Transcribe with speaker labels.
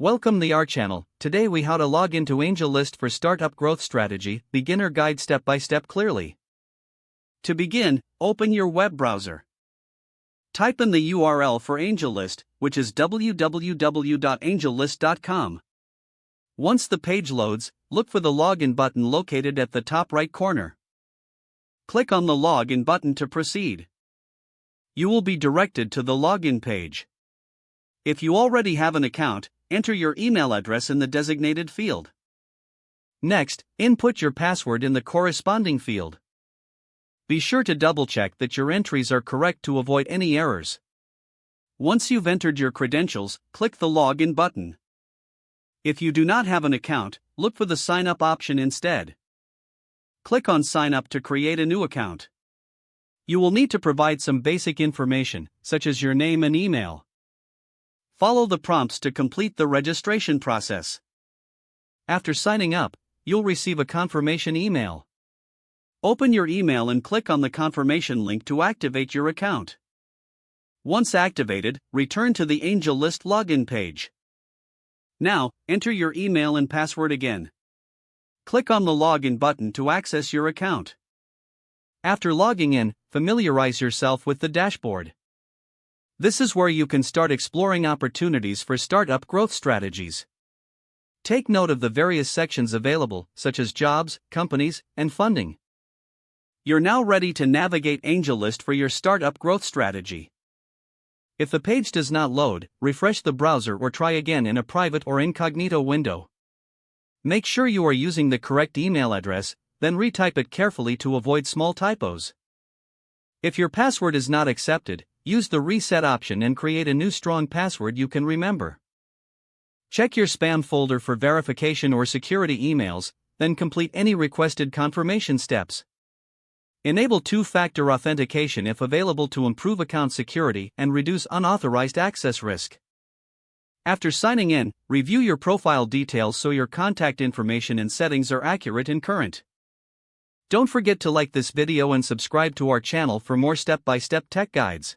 Speaker 1: Welcome to our channel. Today we how to log into AngelList for Startup Growth Strategy, Beginner Guide step by step clearly. To begin, open your web browser. Type in the URL for AngelList, which is www.angellist.com. Once the page loads, look for the login button located at the top right corner. Click on the login button to proceed. You will be directed to the login page. If you already have an account, enter your email address in the designated field. Next, input your password in the corresponding field. Be sure to double-check that your entries are correct to avoid any errors. Once you've entered your credentials, click the Login button. If you do not have an account, look for the Sign Up option instead. Click on Sign Up to create a new account. You will need to provide some basic information, such as your name and email. Follow the prompts to complete the registration process. After signing up, you'll receive a confirmation email. Open your email and click on the confirmation link to activate your account. Once activated, return to the AngelList login page. Now, enter your email and password again. Click on the Login button to access your account. After logging in, familiarize yourself with the dashboard. This is where you can start exploring opportunities for startup growth strategies. Take note of the various sections available, such as jobs, companies, and funding. You're now ready to navigate AngelList for your startup growth strategy. If the page does not load, refresh the browser or try again in a private or incognito window. Make sure you are using the correct email address, then retype it carefully to avoid small typos. If your password is not accepted, use the reset option and create a new strong password you can remember. Check your spam folder for verification or security emails, then complete any requested confirmation steps. Enable two-factor authentication if available to improve account security and reduce unauthorized access risk. After signing in, review your profile details so your contact information and settings are accurate and current. Don't forget to like this video and subscribe to our channel for more step-by-step tech guides.